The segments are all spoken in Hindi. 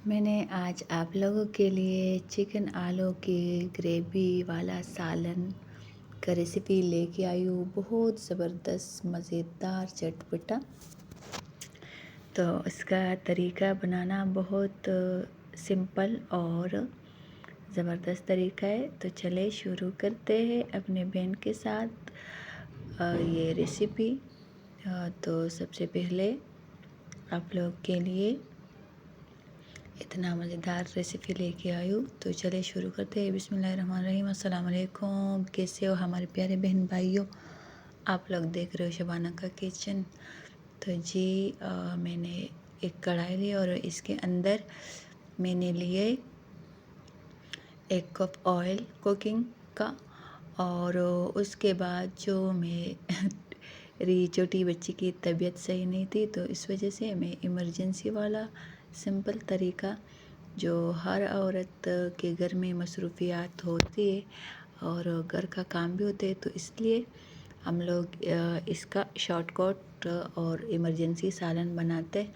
मैंने आज आप लोगों के लिए चिकन आलू की ग्रेवी वाला सालन का रेसिपी लेके आई हूँ। बहुत ज़बरदस्त मज़ेदार चटपटा। तो इसका तरीका बनाना बहुत सिंपल और ज़बरदस्त तरीका है। तो चले शुरू करते हैं अपने बहन के साथ ये रेसिपी। तो सबसे पहले आप लोग के लिए इतना मज़ेदार रेसिपी लेके आई हूँ। तो चले शुरू करते हैं। बिस्मिल्लाहिर्रहमानिर्रहीम। अस्सलाम वालेकुम। कैसे हो हमारे प्यारे बहन भाइयों? आप लोग देख रहे हो शबाना का किचन। तो जी मैंने एक कढ़ाई ली और इसके अंदर मैंने लिए 1 कप ऑयल कुकिंग का। और उसके बाद जो मेरी छोटी बच्ची की तबीयत सही नहीं थी, तो इस वजह से मैं इमरजेंसी वाला सिंपल तरीका जो हर औरत के घर में मसरूफियात होती है और घर का काम भी होते हैं, तो इसलिए हम लोग इसका शॉर्टकट और इमरजेंसी सालन बनाते हैं।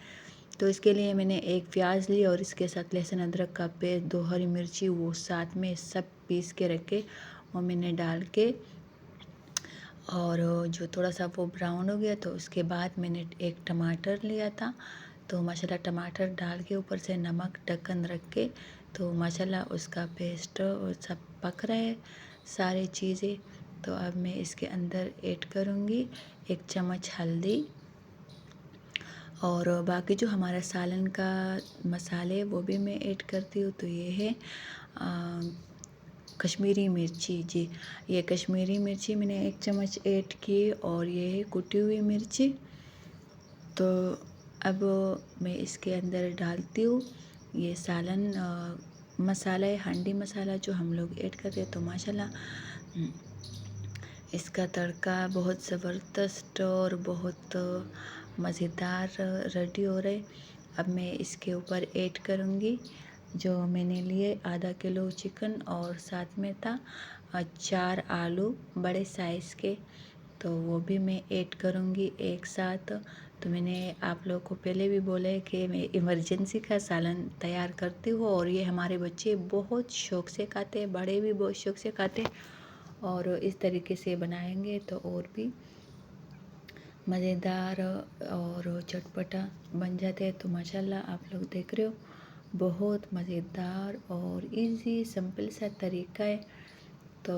तो इसके लिए मैंने एक प्याज ली और इसके साथ लहसुन अदरक का पेस्ट, 2 हरी मिर्ची, वो साथ में सब पीस के रखे, वो मैंने डाल के और जो थोड़ा सा वो ब्राउन हो गया तो उसके बाद मैंने एक टमाटर लिया था। तो माशाल्लाह टमाटर डाल के ऊपर से नमक ढक्कन रख के, तो माशाल्लाह उसका पेस्ट और सब पक रहा है सारी चीज़ें। तो अब मैं इसके अंदर ऐड करूँगी 1 चम्मच हल्दी और बाकी जो हमारा सालन का मसाले वो भी मैं ऐड करती हूँ। तो ये है कश्मीरी मिर्ची। जी, ये कश्मीरी मिर्ची मैंने 1 चम्मच ऐड की और ये है कुटी हुई मिर्ची। तो अब मैं इसके अंदर डालती हूँ ये सालन मसाला है, हांडी मसाला जो हम लोग ऐड करते हैं। तो माशाल्लाह इसका तड़का बहुत ज़बरदस्त और बहुत मज़ेदार रेडी हो रहा है। अब मैं इसके ऊपर ऐड करूँगी जो मैंने लिए आधा किलो चिकन और साथ में था 4 आलू बड़े साइज़ के, तो वो भी मैं ऐड करूँगी एक साथ। तो मैंने आप लोगों को पहले भी बोला है कि मैं इमरजेंसी का सालन तैयार करती हूँ और ये हमारे बच्चे बहुत शौक़ से खाते हैं, बड़े भी बहुत शौक़ से खाते हैं। और इस तरीके से बनाएंगे तो और भी मज़ेदार और चटपटा बन जाते हैं। तो माशाल्लाह आप लोग देख रहे हो बहुत मज़ेदार और इजी सिंपल सा तरीका है। तो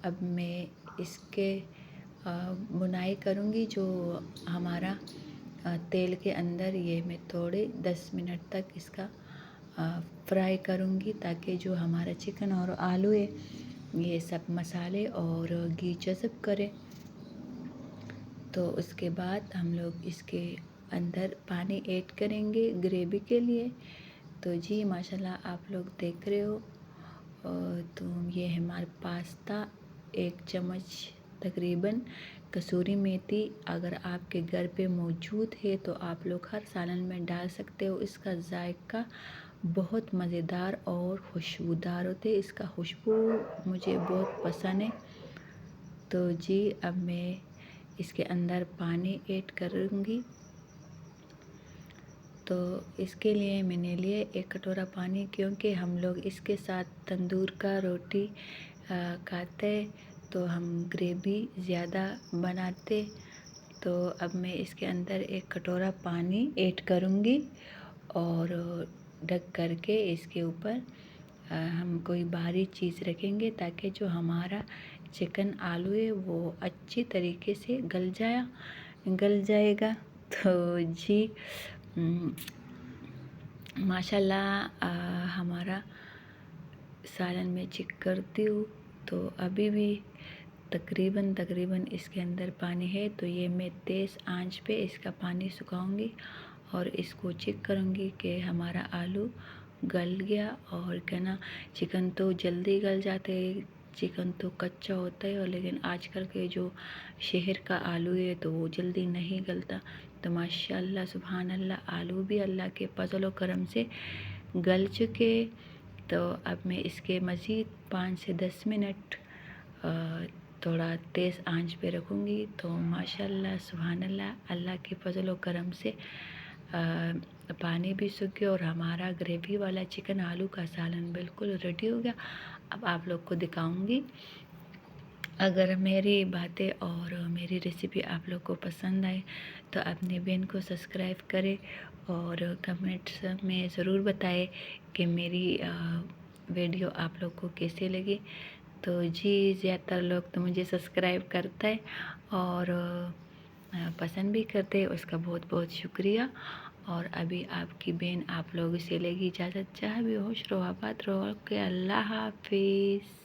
अब मैं इसके बुनाई करूँगी जो हमारा तेल के अंदर, ये मैं थोड़े 10 मिनट तक इसका फ्राई करूँगी ताकि जो हमारा चिकन और आलू है ये सब मसाले और घी जज़ब करे। तो उसके बाद हम लोग इसके अंदर पानी ऐड करेंगे ग्रेवी के लिए। तो जी माशाल्लाह आप लोग देख रहे हो। तो ये है हमारे पास्ता, 1 चम्मच तकरीबन कसूरी मेथी अगर आपके घर पे मौजूद है तो आप लोग हर सालन में डाल सकते हो। इसका जायका बहुत मज़ेदार और खुशबूदार होते, इसका खुशबू मुझे बहुत पसंद है। तो जी अब मैं इसके अंदर पानी ऐड करूँगी। तो इसके लिए मैंने लिए 1 कटोरा पानी, क्योंकि हम लोग इसके साथ तंदूर का रोटी खाते, तो हम ग्रेवी ज़्यादा बनाते। तो अब मैं इसके अंदर 1 कटोरा पानी ऐड करूँगी और ढक करके इसके ऊपर हम कोई भारी चीज़ रखेंगे ताकि जो हमारा चिकन आलू है वो अच्छी तरीके से गल जाएगा। तो जी माशाल्लाह हमारा सालन में चेक करती हूँ तो अभी भी तकरीबन इसके अंदर पानी है। तो ये मैं तेज़ आंच पे इसका पानी सुखाऊंगी और इसको चेक करूँगी कि हमारा आलू गल गया। और क्या ना, चिकन तो जल्दी गल जाते हैं, चिकन तो कच्चा होता है, और लेकिन आजकल के जो शहर का आलू है तो वो जल्दी नहीं गलता। तो माशाल्लाह सुभान अल्लाह आलू भी अल्लाह के फजल व करम से गल चुके। तो अब मैं इसके मज़ीद 5 से 10 मिनट थोड़ा तेज़ आंच पे रखूँगी। तो माशाल्लाह सुभान अल्लाह, अल्लाह के फजल व करम से पानी भी सूख गया और हमारा ग्रेवी वाला चिकन आलू का सालन बिल्कुल रेडी हो गया। अब आप लोग को दिखाऊंगी। अगर मेरी बातें और मेरी रेसिपी आप लोग को पसंद आए तो अपने बहन को सब्सक्राइब करें और कमेंट्स में ज़रूर बताएं कि मेरी वीडियो आप लोग को कैसे लगी। तो जी, ज़्यादातर लोग तो मुझे सब्सक्राइब करता है और पसंद भी करते हैं, उसका बहुत बहुत शुक्रिया। और अभी आपकी बहन आप लोगों से लेगी इजाज़त। जहाँ भी होश रहो, आबाद रहो। ओके, अल्लाह हाफिज़।